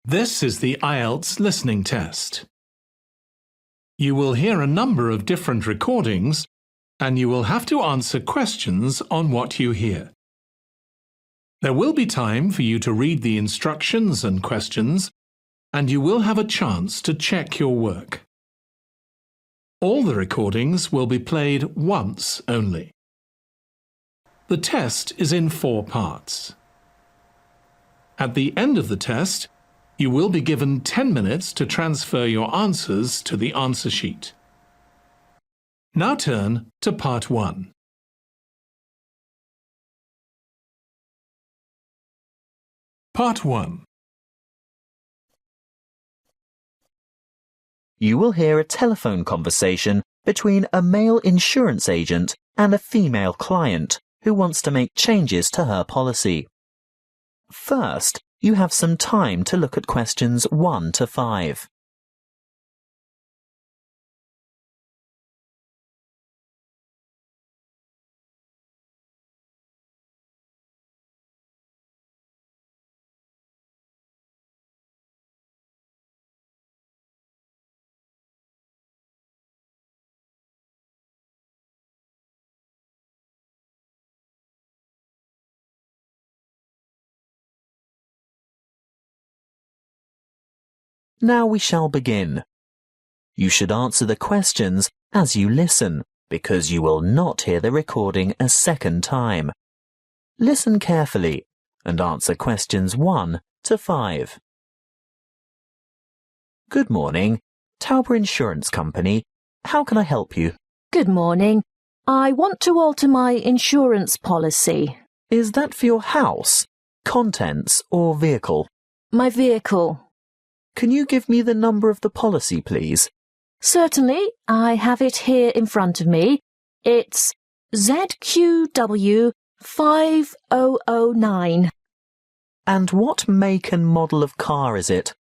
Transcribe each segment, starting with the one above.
This is the IELTS listening test. You will hear a number of different recordings and you will have to answer questions on what you hear. There will be time for you to read the instructions and questions, and you will have a chance to check your work. All the recordings will be played once only. The test is in 4 parts. At the end of the test, you will be given 10 minutes to transfer your answers to the answer sheet. Now turn to Part 1. Part 1. You will hear a telephone conversation between a male insurance agent and a female client who wants to make changes to her policy. First, you have some time to look at questions 1 to 5. Now we shall begin. You should answer the questions as you listen, because you will not hear the recording a second time. Listen carefully and answer questions 1 to 5. Good morning, Tauber Insurance Company. How can I help you? Good morning. I want to alter my insurance policy. Is that for your house, contents or vehicle? My vehicle. Can you give me the number of the policy, please? Certainly. I have it here in front of me. It's ZQW 5009. And what make and model of car is it?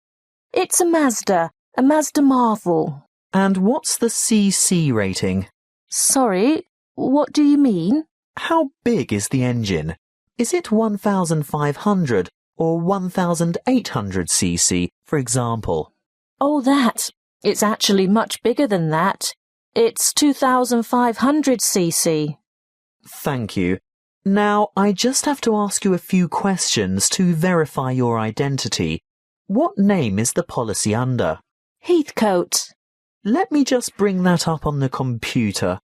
It's a Mazda Marvel. And what's the CC rating? Sorry, what do you mean? How big is the engine? Is it 1,500 or 1,800 cc, for example? Oh, that. It's actually much bigger than that. It's 2,500 cc. Thank you. Now, I just have to ask you a few questions to verify your identity. What name is the policy under? Heathcote. Let me just bring that up on the computer.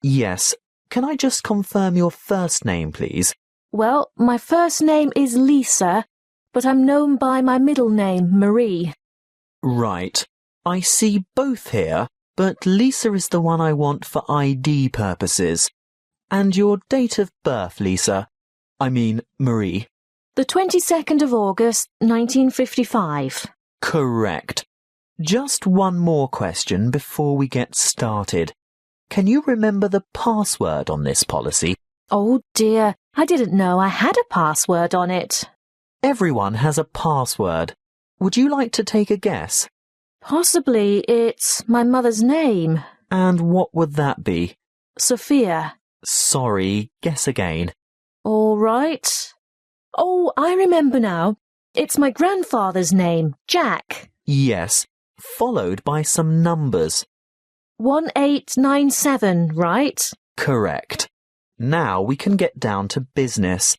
Yes. Can I just confirm your first name, please? Well, my first name is Lisa, but I'm known by my middle name, Marie. Right. I see both here, but Lisa is the one I want for ID purposes. And your date of birth, Lisa? I mean, Marie. The 22nd of August, 1955. Correct. Just one more question before we get started. Can you remember the password on this policy? Oh dear, I didn't know I had a password on it. Everyone has a password. Would you like to take a guess? Possibly it's my mother's name. And what would that be? Sophia. Sorry, guess again. All right. Oh, I remember now. It's my grandfather's name, Jack. Yes, followed by some numbers. 1897, right? Correct. Now we can get down to business.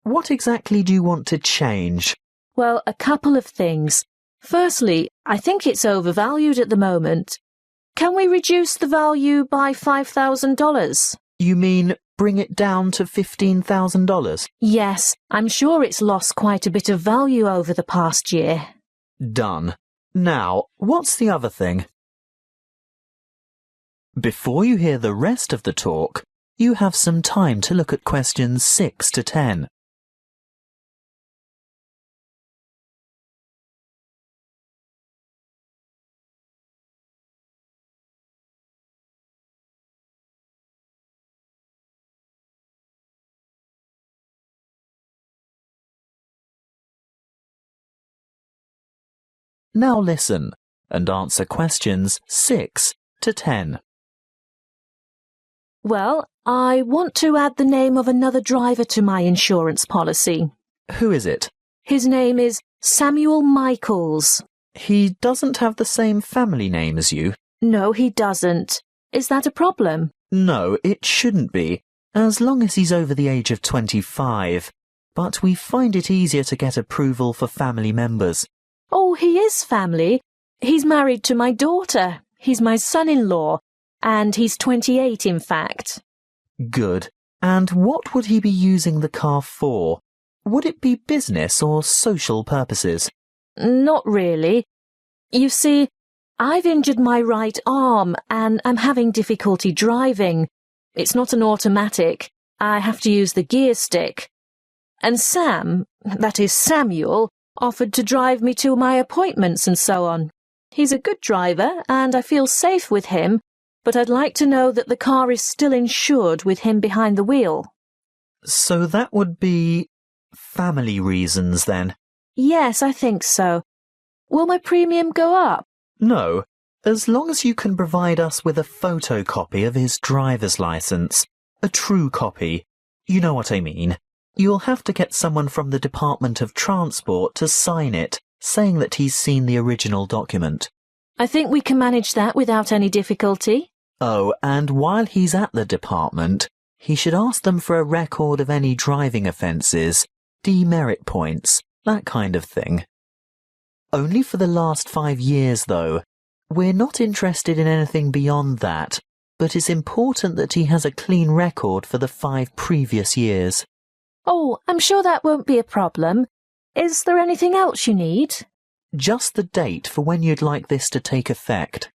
What exactly do you want to change? Well, a couple of things. Firstly, I think it's overvalued at the moment. Can we reduce the value by $5,000? You mean bring it down to $15,000? Yes, I'm sure it's lost quite a bit of value over the past year. Done. Now, what's the other thing? Before you hear the rest of the talk, you have some time to look at questions 6 to 10. Now listen and answer questions 6 to 10. Well, I want to add the name of another driver to my insurance policy. Who is it? His name is Samuel Michaels. He doesn't have the same family name as you. No, he doesn't. Is that a problem? No, it shouldn't be, as long as he's over the age of 25. But we find it easier to get approval for family members. Oh, he is family. He's married to my daughter. He's my son-in-law. And he's 28, in fact. Good. And what would he be using the car for? Would it be business or social purposes? Not really. You see, I've injured my right arm and I'm having difficulty driving. It's not an automatic. I have to use the gear stick. And Sam, that is Samuel, offered to drive me to my appointments and so on. He's a good driver and I feel safe with him, but I'd like to know that the car is still insured with him behind the wheel. So that would be family reasons then? Yes, I think so. Will my premium go up? No, as long as you can provide us with a photocopy of his driver's license. A true copy. You know what I mean. You'll have to get someone from the Department of Transport to sign it, saying that he's seen the original document. I think we can manage that without any difficulty. Oh, and while he's at the department, he should ask them for a record of any driving offences, demerit points, that kind of thing. Only for the last 5 years, though. We're not interested in anything beyond that, but it's important that he has a clean record for the 5 previous years. Oh, I'm sure that won't be a problem. Is there anything else you need? Just the date for when you'd like this to take effect.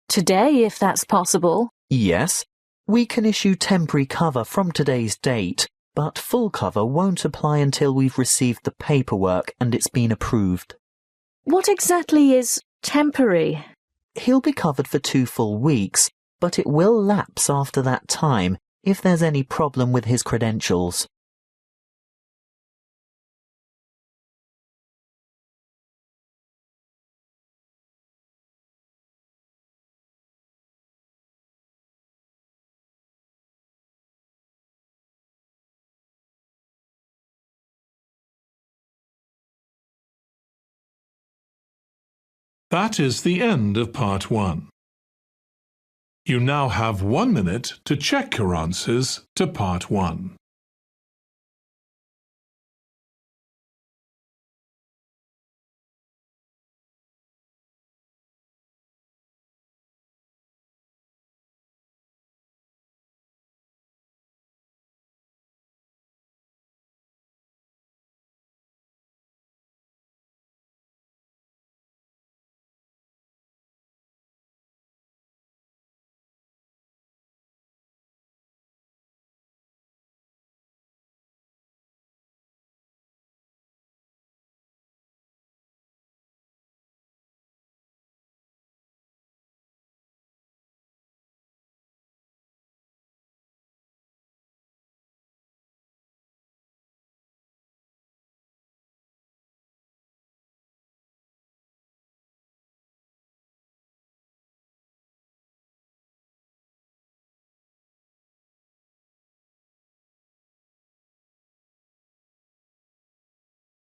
Today, if that's possible. Yes, we can issue temporary cover from today's date, but full cover won't apply until we've received the paperwork and it's been approved. What exactly is temporary? He'll be covered for 2 full weeks, but it will lapse after that time if there's any problem with his credentials. That is the end of part 1. You now have 1 minute to check your answers to part 1.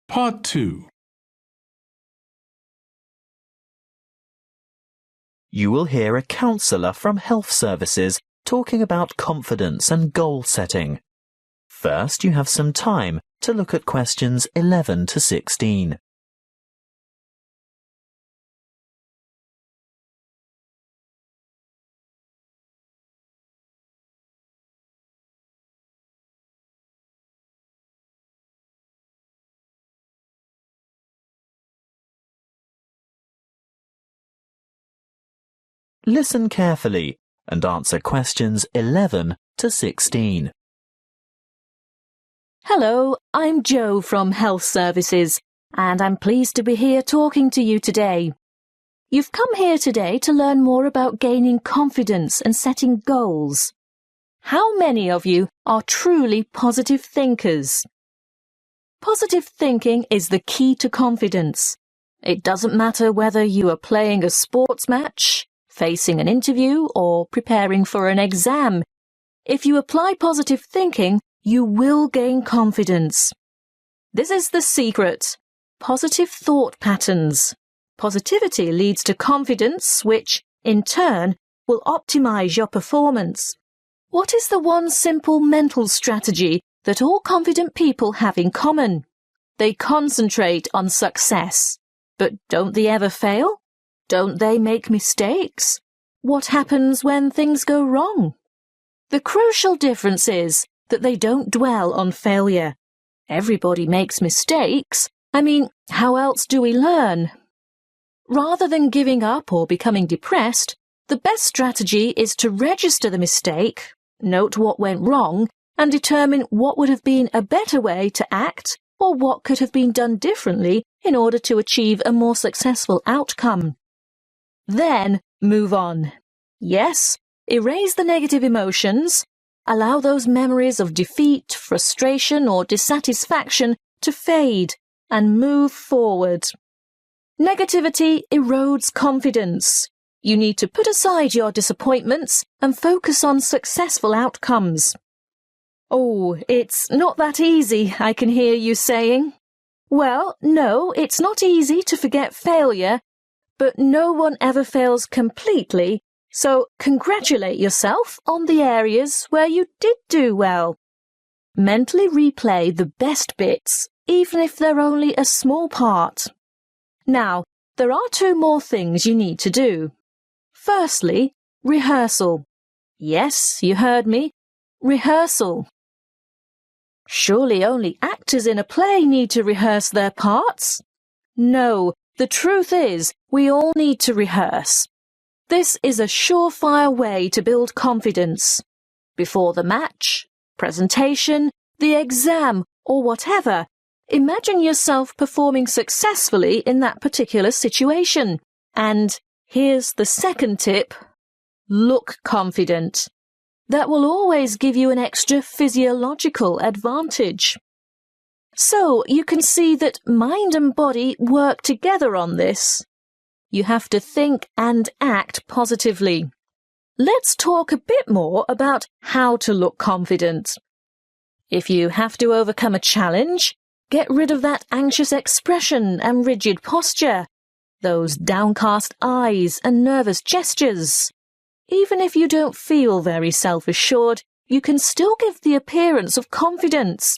Part 2. You will hear a counsellor from Health Services talking about confidence and goal setting. First, you have some time to look at questions 11 to 16. Listen carefully and answer questions 11 to 16. Hello, I'm Jo from Health Services, and I'm pleased to be here talking to you today. You've come here today to learn more about gaining confidence and setting goals. How many of you are truly positive thinkers? Positive thinking is the key to confidence. It doesn't matter whether you are playing a sports match, facing an interview, or preparing for an exam. If you apply positive thinking, you will gain confidence. This is the secret. positive thought patterns. Positivity leads to confidence, which, in turn, will optimize your performance. What is the one simple mental strategy that all confident people have in common? They concentrate on success. But don't they ever fail? Don't they make mistakes? What happens when things go wrong? The crucial difference is that they don't dwell on failure. Everybody makes mistakes. How else do we learn? Rather than giving up or becoming depressed, the best strategy is to register the mistake, note what went wrong, and determine what would have been a better way to act or what could have been done differently in order to achieve a more successful outcome. Then move on. Yes, erase the negative emotions. Allow those memories of defeat, frustration, or dissatisfaction to fade and move forward. Negativity erodes confidence. You need to put aside your disappointments and focus on successful outcomes. Oh, it's not that easy, I can hear you saying. Well, no, it's not easy to forget failure, but no one ever fails completely, so congratulate yourself on the areas where you did do well. Mentally replay the best bits, even if they're only a small part. Now, there are 2 more things you need to do. Firstly, rehearsal. Yes, you heard me. Rehearsal. Surely only actors in a play need to rehearse their parts? No, the truth is we all need to rehearse. This is a surefire way to build confidence. Before the match, presentation, the exam, or whatever, imagine yourself performing successfully in that particular situation. And here's the second tip. Look confident. That will always give you an extra physiological advantage. So you can see that mind and body work together on this. You have to think and act positively. Let's talk a bit more about how to look confident. If you have to overcome a challenge, get rid of that anxious expression and rigid posture, those downcast eyes and nervous gestures. Even if you don't feel very self-assured, you can still give the appearance of confidence.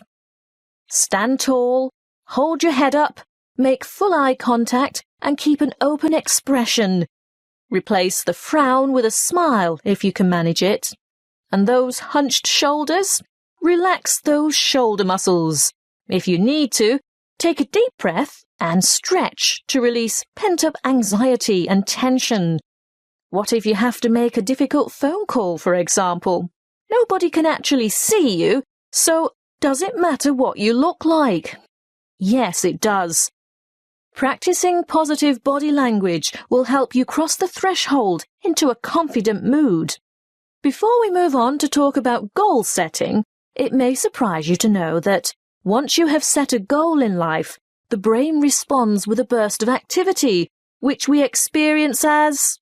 Stand tall, hold your head up, make full eye contact, and keep an open expression. Replace the frown with a smile if you can manage it. And those hunched shoulders? Relax those shoulder muscles. If you need to, take a deep breath and stretch to release pent-up anxiety and tension. What if you have to make a difficult phone call, for example? Nobody can actually see you, so does it matter what you look like? Yes, it does. Practicing positive body language will help you cross the threshold into a confident mood. Before we move on to talk about goal setting, it may surprise you to know that once you have set a goal in life, the brain responds with a burst of activity, which we experience as,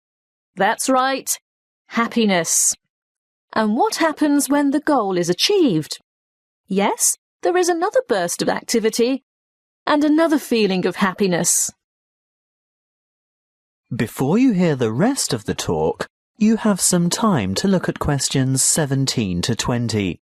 that's right, happiness. And what happens when the goal is achieved? Yes, there is another burst of activity and another feeling of happiness. Before you hear the rest of the talk, you have some time to look at questions 17 to 20.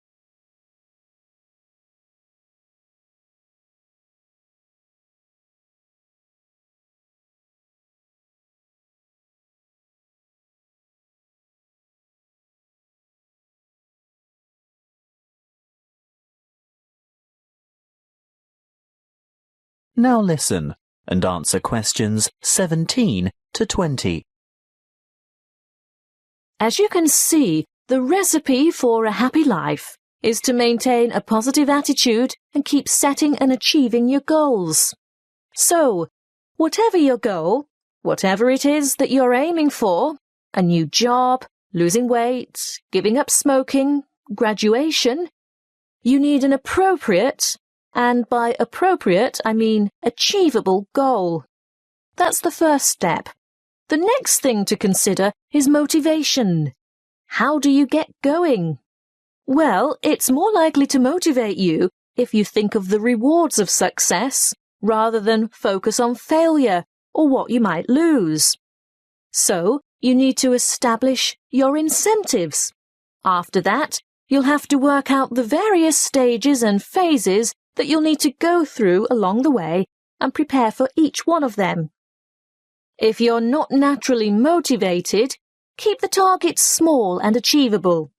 Now listen and answer questions 17 to 20. As you can see, the recipe for a happy life is to maintain a positive attitude and keep setting and achieving your goals. So, whatever your goal, whatever it is that you're aiming for, a new job, losing weight, giving up smoking, graduation, you need an appropriate, and by appropriate I mean achievable goal. That's the first step. The next thing to consider is motivation. How do you get going? Well, it's more likely to motivate you if you think of the rewards of success, rather than focus on failure or what you might lose. So, you need to establish your incentives. After that, you'll have to work out the various stages and phases that you'll need to go through along the way and prepare for each one of them. If you're not naturally motivated, keep the targets small and achievable.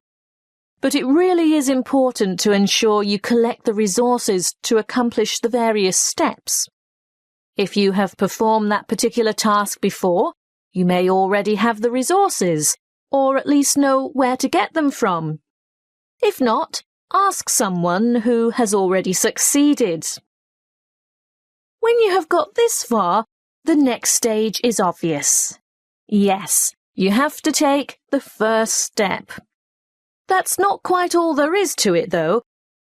But it really is important to ensure you collect the resources to accomplish the various steps. If you have performed that particular task before, you may already have the resources, or at least know where to get them from. If not, ask someone who has already succeeded. When you have got this far, the next stage is obvious. Yes, you have to take the first step. That's not quite all there is to it, though.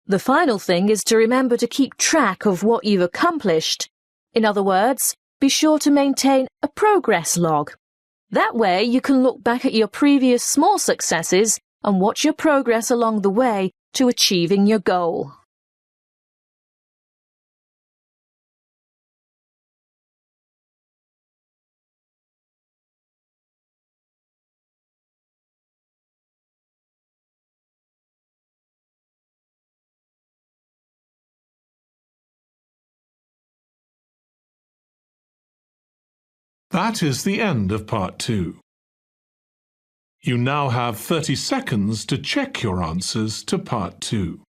The final thing is to remember to keep track of what you've accomplished. In other words, be sure to maintain a progress log. That way you can look back at your previous small successes and watch your progress along the way to achieving your goal. That is the end of Part 2. You now have 30 seconds to check your answers to Part 2.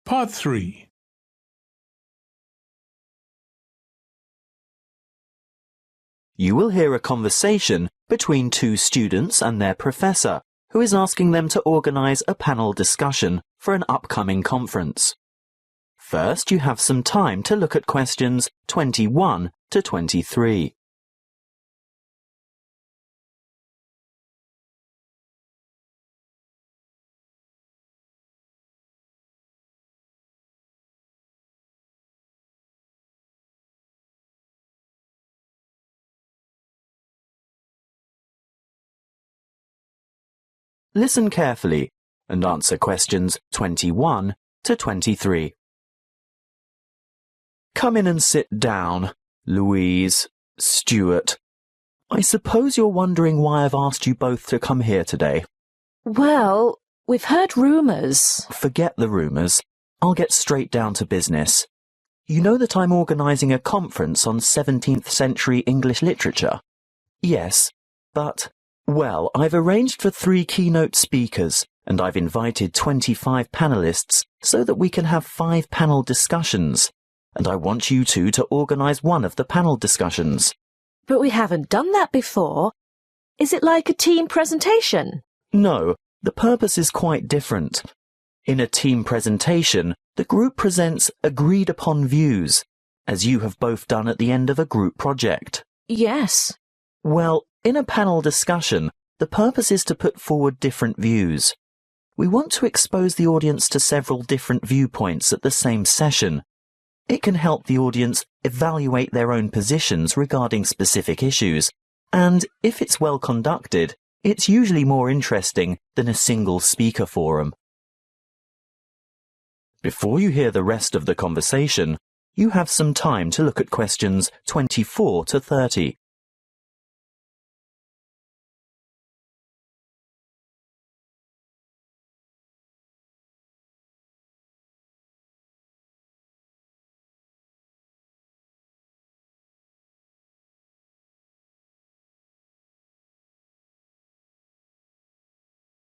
Part 3. You will hear a conversation between two students and their professor, who is asking them to organise a panel discussion for an upcoming conference. First, you have some time to look at questions 21 to 23. Listen carefully and answer questions 21 to 23. Come in and sit down, Louise, Stuart. I suppose you're wondering why I've asked you both to come here today. Well, we've heard rumours. Forget the rumours. I'll get straight down to business. You know that I'm organising a conference on 17th century English literature? Yes, but... Well, I've arranged for 3 keynote speakers, and I've invited 25 panellists so that we can have 5 panel discussions, and I want you two to organise one of the panel discussions. But we haven't done that before. Is it like a team presentation? No, the purpose is quite different. In a team presentation, the group presents agreed-upon views, as you have both done at the end of a group project. Yes. Well, in a panel discussion, the purpose is to put forward different views. We want to expose the audience to several different viewpoints at the same session. It can help the audience evaluate their own positions regarding specific issues, and if it's well conducted, it's usually more interesting than a single speaker forum. Before you hear the rest of the conversation, you have some time to look at questions 24 to 30.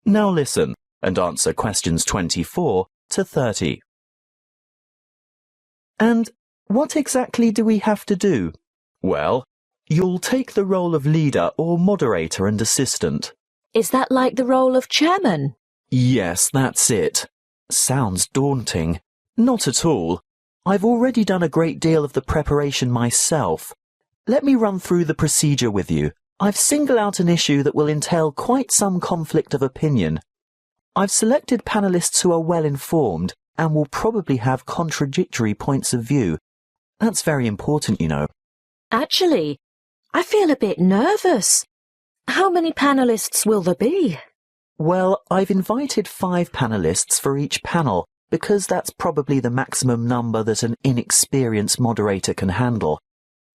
Now listen and answer questions 24 to 30. And what exactly do we have to do? Well, you'll take the role of leader or moderator and assistant. Is that like the role of chairman? Yes, that's it. Sounds daunting. Not at all. I've already done a great deal of the preparation myself. Let me run through the procedure with you. I've singled out an issue that will entail quite some conflict of opinion. I've selected panelists who are well informed and will probably have contradictory points of view. That's very important, you know. Actually, I feel a bit nervous. How many panelists will there be? Well, I've invited 5 panelists for each panel because that's probably the maximum number that an inexperienced moderator can handle.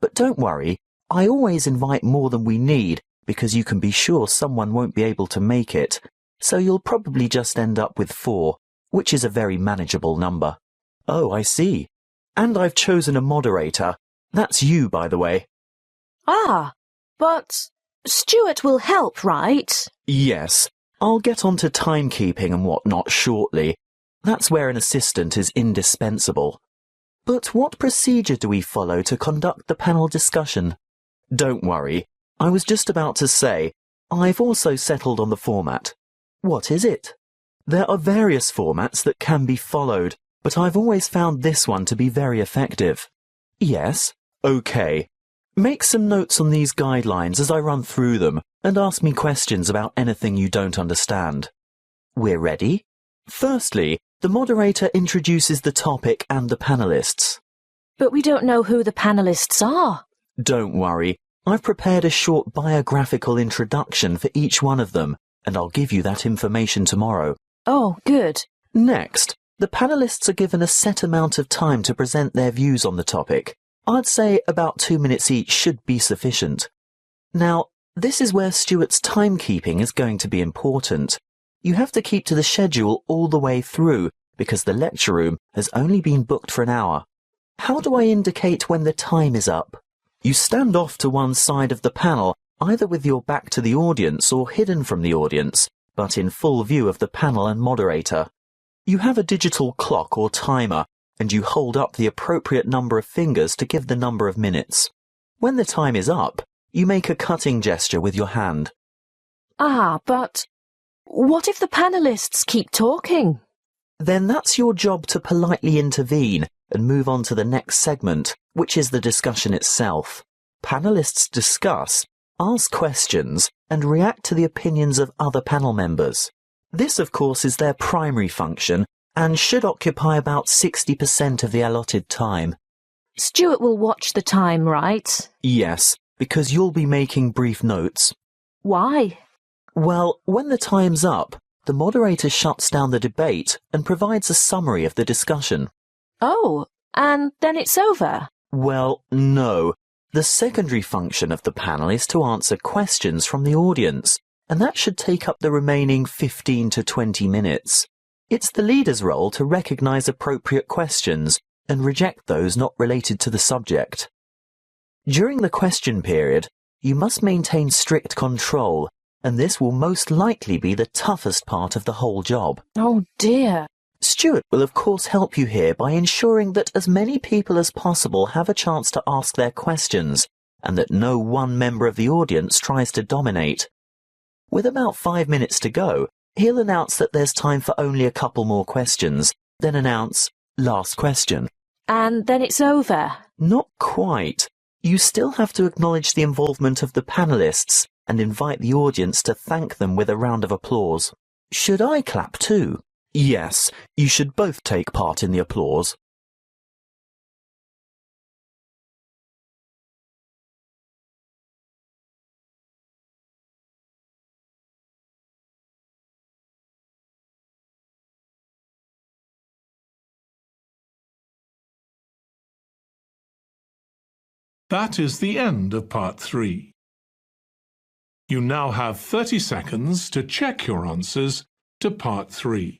But don't worry, I always invite more than we need because you can be sure someone won't be able to make it. So you'll probably just end up with 4, which is a very manageable number. Oh, I see. And I've chosen a moderator. That's you, by the way. Ah, but Stuart will help, right? Yes, I'll get on to timekeeping and whatnot shortly. That's where an assistant is indispensable. But what procedure do we follow to conduct the panel discussion? Don't worry, I was just about to say, I've also settled on the format. What is it? There are various formats that can be followed, but I've always found this one to be very effective. Yes? Okay. Make some notes on these guidelines as I run through them and ask me questions about anything you don't understand. We're ready? Firstly, the moderator introduces the topic and the panelists. But we don't know who the panelists are. Don't worry, I've prepared a short biographical introduction for each one of them, and I'll give you that information tomorrow. Oh, good. Next, the panelists are given a set amount of time to present their views on the topic. I'd say about 2 minutes each should be sufficient. Now, this is where Stuart's timekeeping is going to be important. You have to keep to the schedule all the way through because the lecture room has only been booked for an hour. How do I indicate when the time is up? You stand off to one side of the panel, either with your back to the audience or hidden from the audience, but in full view of the panel and moderator. You have a digital clock or timer, and you hold up the appropriate number of fingers to give the number of minutes. When the time is up, you make a cutting gesture with your hand. Ah, but what if the panelists keep talking? Then that's your job to politely intervene and move on to the next segment, which is the discussion itself. Panelists discuss, ask questions, and react to the opinions of other panel members. This, of course, is their primary function and should occupy about 60% of the allotted time. Stuart will watch the time, right? Yes, because you'll be making brief notes. Why? Well, when the time's up, the moderator shuts down the debate and provides a summary of the discussion. Oh, and then it's over? Well, no. The secondary function of the panel is to answer questions from the audience, and that should take up the remaining 15 to 20 minutes. It's the leader's role to recognise appropriate questions and reject those not related to the subject. During the question period, you must maintain strict control, and this will most likely be the toughest part of the whole job. Oh dear. Stuart will of course help you here by ensuring that as many people as possible have a chance to ask their questions, and that no one member of the audience tries to dominate. With about 5 minutes to go, he'll announce that there's time for only a couple more questions, then announce, last question. And then it's over? Not quite. You still have to acknowledge the involvement of the panelists and invite the audience to thank them with a round of applause. Should I clap too? Yes, you should both take part in the applause. That is the end of part 3. You now have 30 seconds to check your answers to part 3.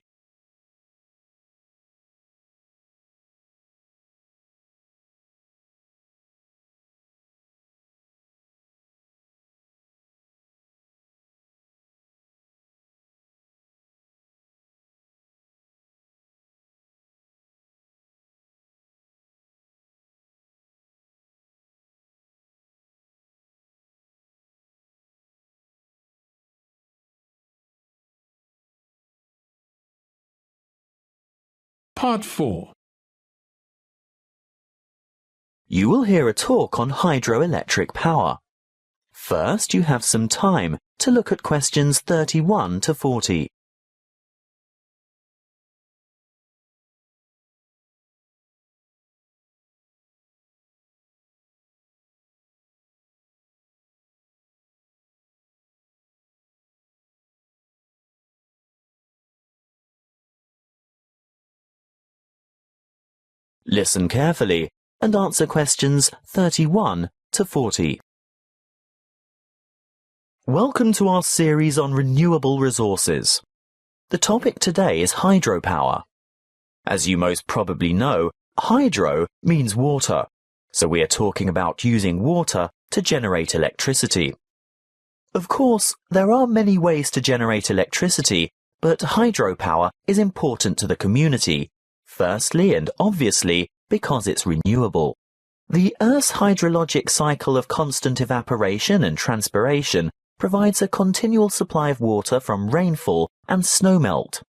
Part 4. You will hear a talk on hydroelectric power. First, you have some time to look at questions 31 to 40. Listen carefully and answer questions 31 to 40. Welcome to our series on renewable resources. The topic today is hydropower. As you most probably know, hydro means water, so we are talking about using water to generate electricity. Of course, there are many ways to generate electricity, but hydropower is important to the community. Firstly and obviously because it's renewable. The Earth's hydrologic cycle of constant evaporation and transpiration provides a continual supply of water from rainfall and snowmelt.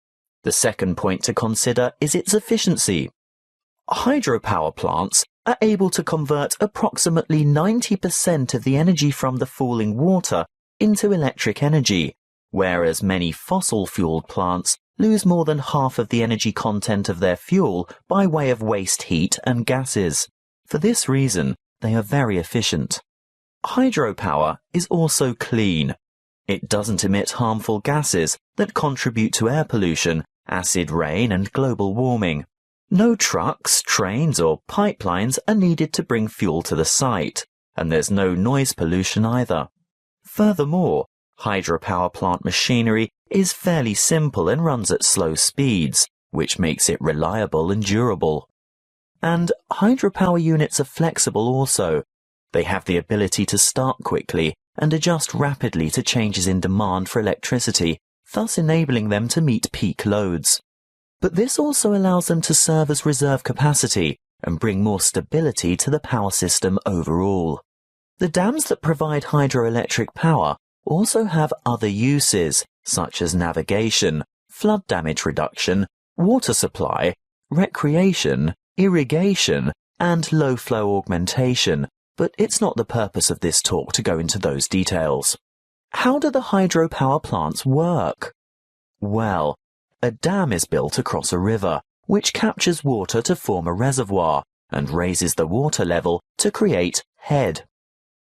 The second point to consider is its efficiency. Hydropower plants are able to convert approximately 90% of the energy from the falling water into electric energy, whereas many fossil-fueled plants lose more than half of the energy content of their fuel by way of waste heat and gases. For this reason, they are very efficient. Hydropower is also clean. It doesn't emit harmful gases that contribute to air pollution, acid rain, and global warming. No trucks, trains, or pipelines are needed to bring fuel to the site, and there's no noise pollution either. Furthermore, hydropower plant machinery is fairly simple and runs at slow speeds, which makes it reliable and durable. And hydropower units are flexible also. They have the ability to start quickly and adjust rapidly to changes in demand for electricity, thus enabling them to meet peak loads. But this also allows them to serve as reserve capacity and bring more stability to the power system overall. The dams that provide hydroelectric power also have other uses, such as navigation, flood damage reduction, water supply, recreation, irrigation, and low-flow augmentation, but it's not the purpose of this talk to go into those details. How do the hydropower plants work? Well, a dam is built across a river, which captures water to form a reservoir and raises the water level to create head.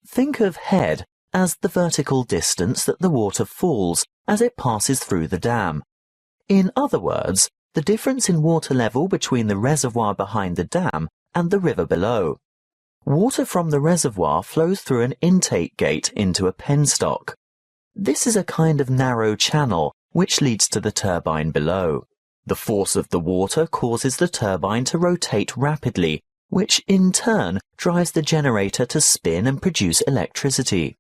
Think of head as the vertical distance that the water falls as it passes through the dam. In other words, the difference in water level between the reservoir behind the dam and the river below. Water from the reservoir flows through an intake gate into a penstock. This is a kind of narrow channel which leads to the turbine below. The force of the water causes the turbine to rotate rapidly, which in turn drives the generator to spin and produce electricity.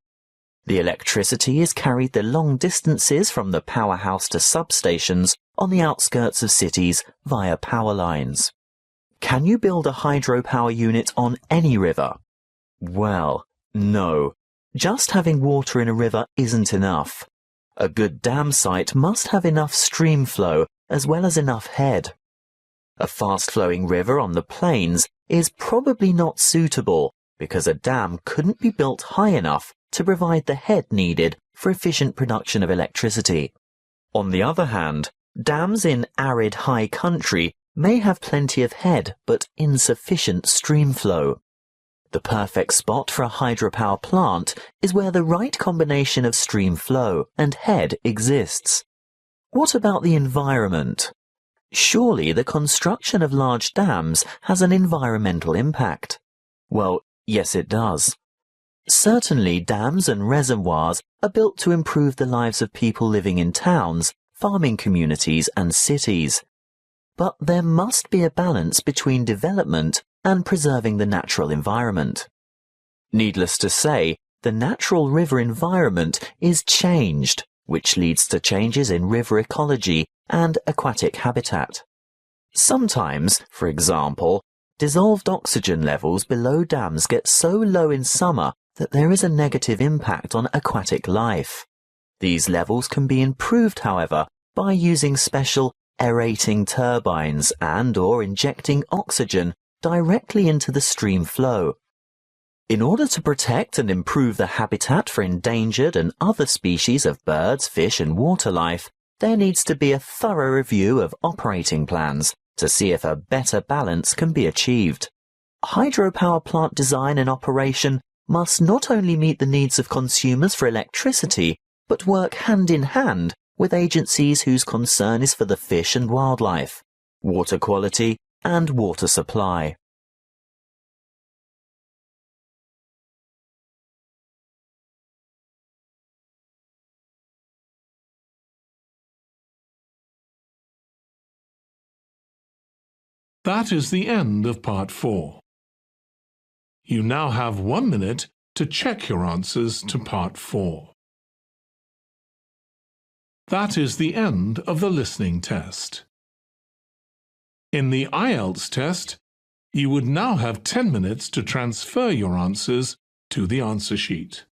The electricity is carried the long distances from the powerhouse to substations on the outskirts of cities via power lines. Can you build a hydropower unit on any river? Well, no. Just having water in a river isn't enough. A good dam site must have enough stream flow as well as enough head. A fast-flowing river on the plains is probably not suitable because a dam couldn't be built high enough to provide the head needed for efficient production of electricity. On the other hand, dams in arid high country may have plenty of head but insufficient stream flow. The perfect spot for a hydropower plant is where the right combination of stream flow and head exists. What about the environment? Surely the construction of large dams has an environmental impact. Well, yes it does. Certainly dams and reservoirs are built to improve the lives of people living in towns, farming communities and cities. But there must be a balance between development and preserving the natural environment. Needless to say, the natural river environment is changed, which leads to changes in river ecology and aquatic habitat. Sometimes, for example, dissolved oxygen levels below dams get so low in summer that there is a negative impact on aquatic life. These levels can be improved, however, by using special aerating turbines and/or injecting oxygen directly into the stream flow, In order to protect and improve the habitat for endangered and other species of birds, fish and water life, there needs to be a thorough review of operating plans to see if a better balance can be achieved. Hydropower plant design and operation must not only meet the needs of consumers for electricity, but work hand in hand with agencies whose concern is for the fish and wildlife, water quality and water supply. That is the end of Part 4. You now have 1 minute to check your answers to Part 4. That is the end of the listening test. In the IELTS test, you would now have 10 minutes to transfer your answers to the answer sheet.